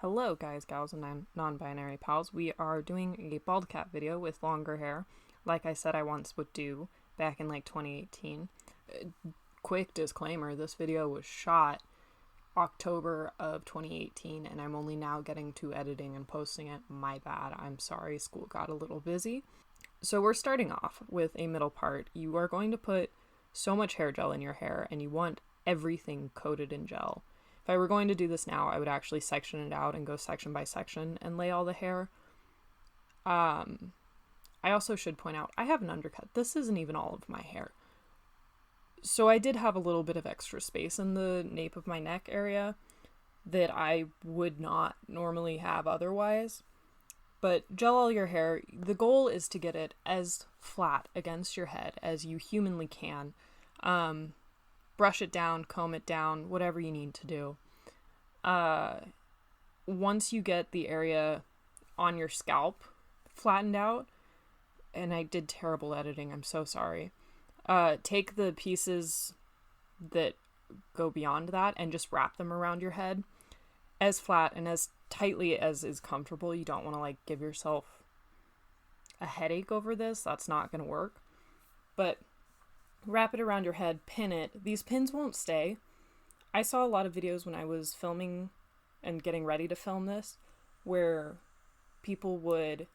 Hello guys, gals, and non-binary pals. We are doing a bald cap video with longer hair, like I said I once would do back in like 2018. Quick disclaimer, this video was shot October of 2018 and I'm only now getting to editing and posting it. My bad, I'm sorry, school got a little busy. So we're starting off with a middle part. You are going to put so much hair gel in your hair and you want everything coated in gel. If I were going to do this now, I would actually section it out and go section by section and lay all the hair. I also should point out, I have an undercut. This isn't even all of my hair. So I did have a little bit of extra space in the nape of my neck area that I would not normally have otherwise. But gel all your hair. The goal is to get it as flat against your head as you humanly can. Brush it down, comb it down, whatever you need to do. Once you get the area on your scalp flattened out, and I did terrible editing, I'm so sorry. Take the pieces that go beyond that and just wrap them around your head as flat and as tightly as is comfortable. You don't want to give yourself a headache over this. That's not going to work. But wrap it around your head, pin it. These pins won't stay. I saw a lot of videos when I was filming and getting ready to film this where people would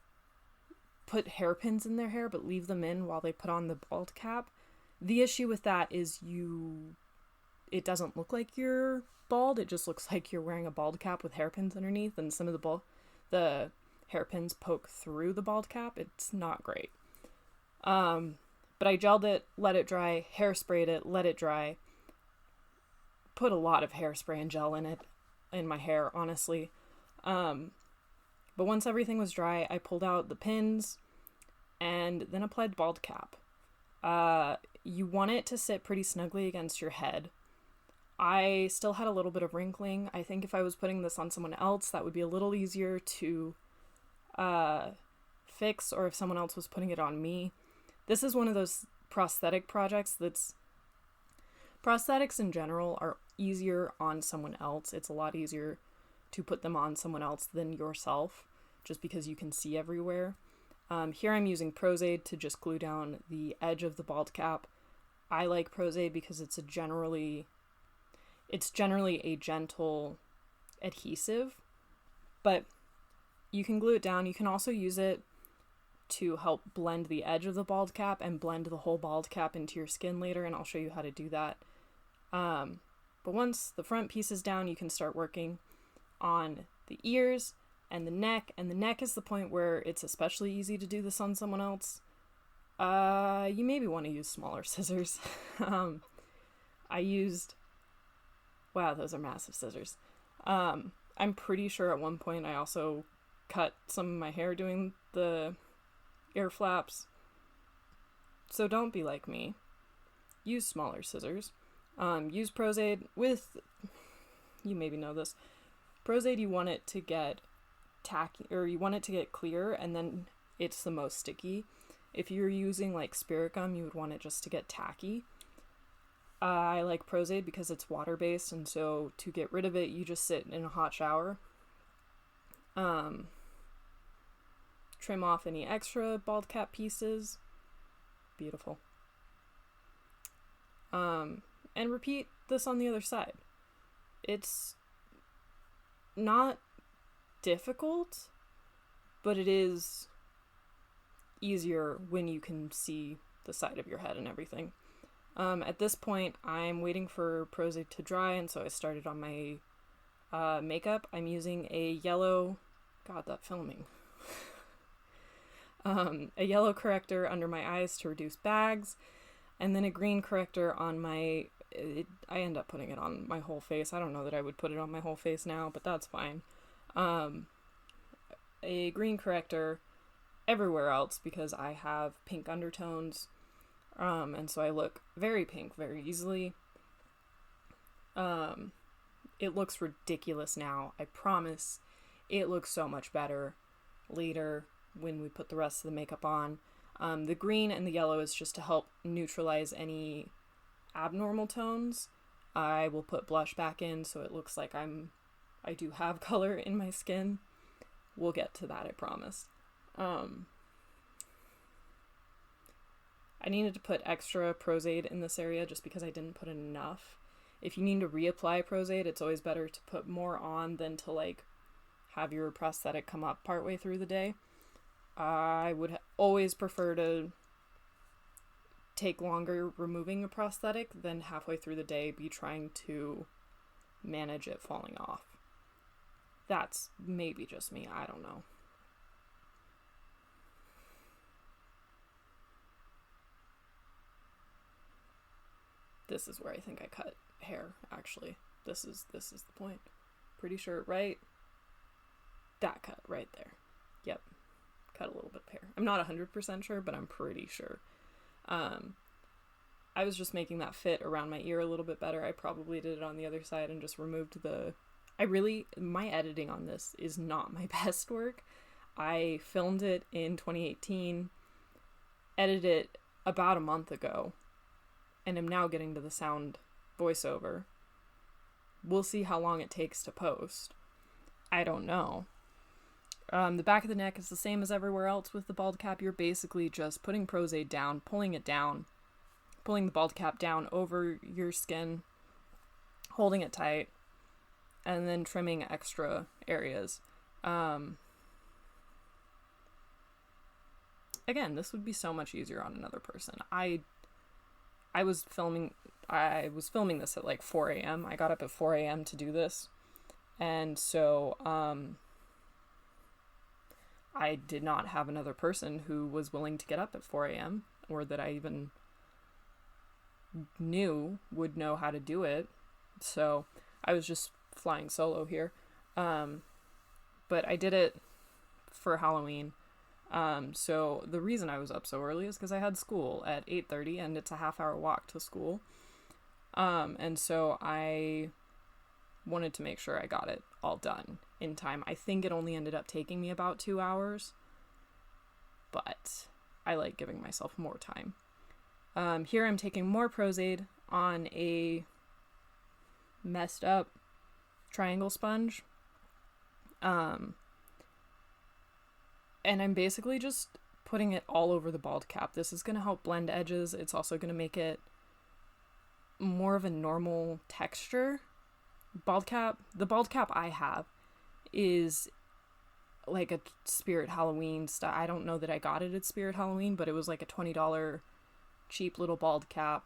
put hairpins in their hair but leave them in while they put on the bald cap. The issue with that is it doesn't look like you're bald. It just looks like you're wearing a bald cap with hairpins underneath, and some of the hairpins poke through the bald cap. It's not great. But I gelled it, let it dry, hairsprayed it, let it dry. Put a lot of hairspray and gel in my hair, honestly. But once everything was dry, I pulled out the pins and then applied the bald cap. You want it to sit pretty snugly against your head. I still had a little bit of wrinkling. I think if I was putting this on someone else, that would be a little easier to fix, or if someone else was putting it on me. This is one of those prosthetic projects prosthetics in general are easier on someone else. It's a lot easier to put them on someone else than yourself, just because you can see everywhere. Here I'm using Prozaid to just glue down the edge of the bald cap. I like Prozaid because it's generally a gentle adhesive, but you can glue it down. You can also use it to help blend the edge of the bald cap and blend the whole bald cap into your skin later, and I'll show you how to do that. But once the front piece is down, you can start working on the ears and the neck is the point where it's especially easy to do this on someone else. You maybe want to use smaller scissors. Wow, those are massive scissors. I'm pretty sure at one point I also cut some of my hair doing the ear flaps. So don't be like me. Use smaller scissors. Use Prozaid with, you maybe know this, Prozaid, you want it to get tacky, or you want it to get clear, and then it's the most sticky. If you're using spirit gum, you would want it just to get tacky. I like Prozaid because it's water-based, and so to get rid of it, you just sit in a hot shower. Trim off any extra bald cap pieces. Beautiful. And repeat this on the other side. It's not difficult, but it is easier when you can see the side of your head and everything. At this point, I'm waiting for Prozaid to dry, and so I started on my makeup. I'm using a yellow... God, that filming. A yellow corrector under my eyes to reduce bags, and then a green corrector on I end up putting it on my whole face. I don't know that I would put it on my whole face now, but that's fine. A green corrector everywhere else because I have pink undertones, and so I look very pink very easily. It looks ridiculous now. I promise it looks so much better later when we put the rest of the makeup on. The green and the yellow is just to help neutralize any abnormal tones. I will put blush back in so it looks like I'm I do have color in my skin. We'll get to that, I promise. I needed to put extra Pros-Aid in this area just because I didn't put enough. If you need to reapply Pros-Aid, it's always better to put more on than to like have your prosthetic come up partway through the day. I would always prefer to take longer removing a prosthetic than halfway through the day be trying to manage it falling off. That's maybe just me, I don't know. This is where I think I cut hair, actually. This is the point. Pretty sure, right? That cut right there. Yep. Cut a little bit of hair. I'm not 100% sure, but I'm pretty sure. I was just making that fit around my ear a little bit better. I probably did it on the other side and just removed my editing on this is not my best work. I filmed it in 2018, edited it about a month ago, and am now getting to the sound voiceover. We'll see how long it takes to post. I don't know. The back of the neck is the same as everywhere else with the bald cap. You're basically just putting Pros-Aid down, pulling it down, pulling the bald cap down over your skin, holding it tight, and then trimming extra areas. Again, this would be so much easier on another person. I was filming this at like 4 a.m. I got up at 4 a.m. to do this. And so, I did not have another person who was willing to get up at 4 a.m. or that I even knew would know how to do it. So I was just flying solo here. But I did it for Halloween. So the reason I was up so early is because I had school at 8:30 and it's a half-hour walk to school. And so I wanted to make sure I got it all done in time. I think it only ended up taking me about 2 hours, but I like giving myself more time. Here I'm taking more Pros-Aid on a messed up triangle sponge. And I'm basically just putting it all over the bald cap. This is going to help blend edges. It's also going to make it more of a normal texture. The bald cap I have is like a Spirit Halloween style. I don't know that I got it at Spirit Halloween, but it was like a $20 cheap little bald cap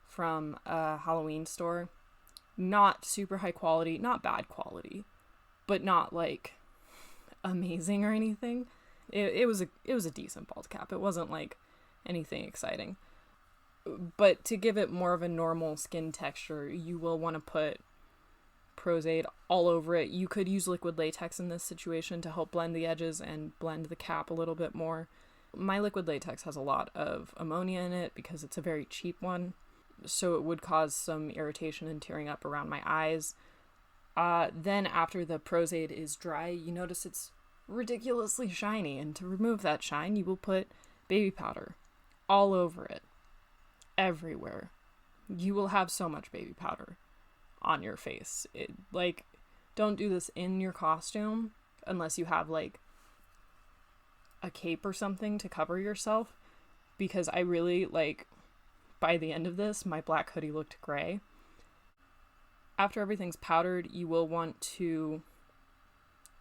from a Halloween store. Not super high quality, not bad quality, but not like amazing or anything. It was a decent bald cap. It wasn't like anything exciting. But to give it more of a normal skin texture, you will want to put Pros-Aid all over it. You could use liquid latex in this situation to help blend the edges and blend the cap a little bit more. My liquid latex has a lot of ammonia in it because it's a very cheap one, so it would cause some irritation and tearing up around my eyes. Then after the Pros-Aid is dry, you notice it's ridiculously shiny, and to remove that shine, you will put baby powder all over it, everywhere. You will have so much baby powder on your face. Don't do this in your costume unless you have like a cape or something to cover yourself, because I really by the end of this, my black hoodie looked gray. After everything's powdered, you will want to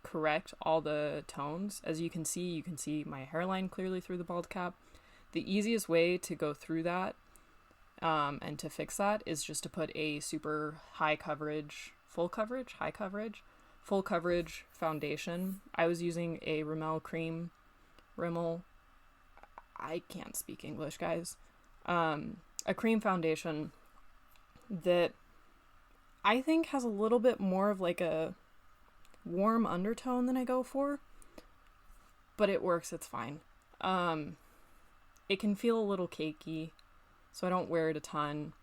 correct all the tones. As you can see my hairline clearly through the bald cap. The easiest way to go through that and to fix that is just to put a super full coverage foundation. I was using a Rimmel, I can't speak English, guys. A cream foundation that I think has a little bit more of like a warm undertone than I go for, but it works, it's fine. It can feel a little cakey, so I don't wear it a ton,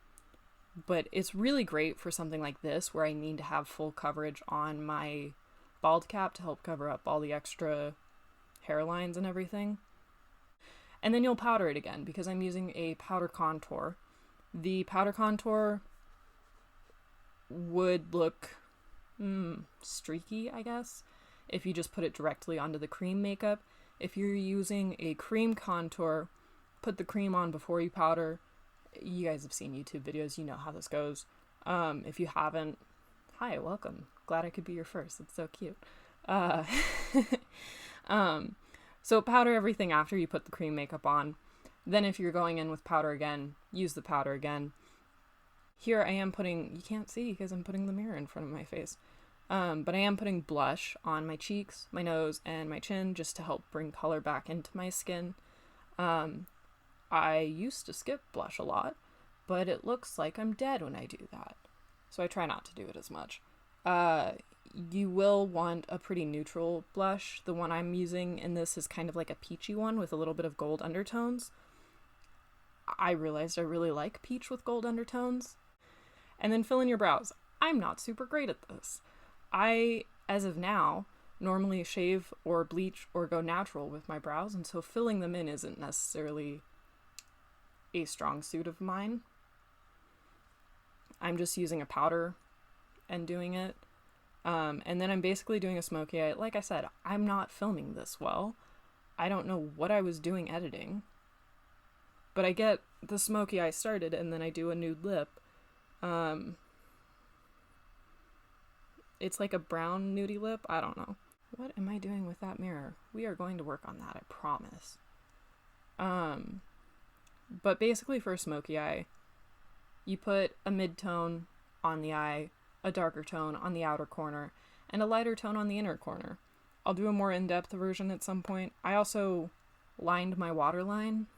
but it's really great for something like this where I need to have full coverage on my bald cap to help cover up all the extra hairlines and everything. And then you'll powder it again because I'm using a powder contour. The powder contour would look streaky, I guess, if you just put it directly onto the cream makeup. If you're using a cream contour, put the cream on before you powder. You guys have seen YouTube videos, you know how this goes. If you haven't, hi, welcome. Glad I could be your first. It's so cute. So powder everything after you put the cream makeup on. Then if you're going in with powder again, use the powder again. Here I am putting, you can't see because I'm putting the mirror in front of my face. But I am putting blush on my cheeks, my nose, and my chin just to help bring color back into my skin. I used to skip blush a lot, but it looks like I'm dead when I do that. So I try not to do it as much. You will want a pretty neutral blush. The one I'm using in this is kind of like a peachy one with a little bit of gold undertones. I realized I really like peach with gold undertones. And then fill in your brows. I'm not super great at this. I, as of now, normally shave or bleach or go natural with my brows, and so filling them in isn't necessarily a strong suit of mine. I'm just using a powder and doing it. And then I'm basically doing a smoky eye. Like I said, I'm not filming this well. I don't know what I was doing editing. But I get the smoky eye started, and then I do a nude lip. It's like a brown nudie lip. I don't know. What am I doing with that mirror? We are going to work on that, I promise. But basically for a smoky eye, you put a mid-tone on the eye, a darker tone on the outer corner, and a lighter tone on the inner corner. I'll do a more in-depth version at some point. I also lined my waterline.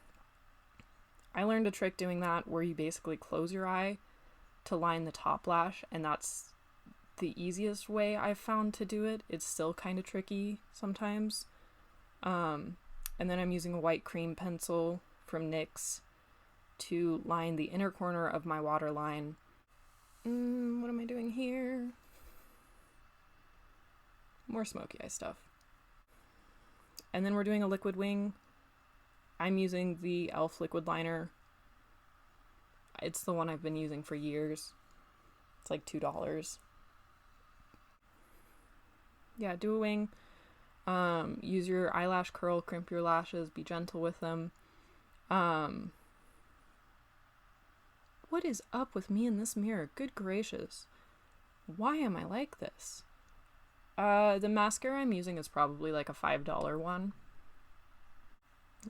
I learned a trick doing that where you basically close your eye to line the top lash, and that's the easiest way I've found to do it. It's still kind of tricky sometimes. And then I'm using a white cream pencil from NYX to line the inner corner of my waterline. What am I doing here? More smoky eye stuff. And then we're doing a liquid wing. I'm using the e.l.f. liquid liner. It's the one I've been using for years. It's like $2. Yeah, do a wing. Use your eyelash curl, crimp your lashes, be gentle with them. What is up with me in this mirror? Good gracious. Why am I like this? The mascara I'm using is probably like a $5 one.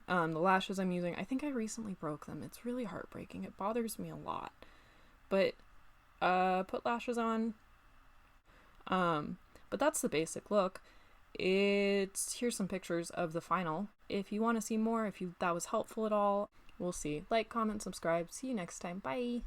The lashes I'm using, I think I recently broke them. It's really heartbreaking. It bothers me a lot. But, put lashes on. But that's the basic look. Here's some pictures of the final. If you want to see more, that was helpful at all, we'll see. Like, comment, subscribe. See you next time. Bye!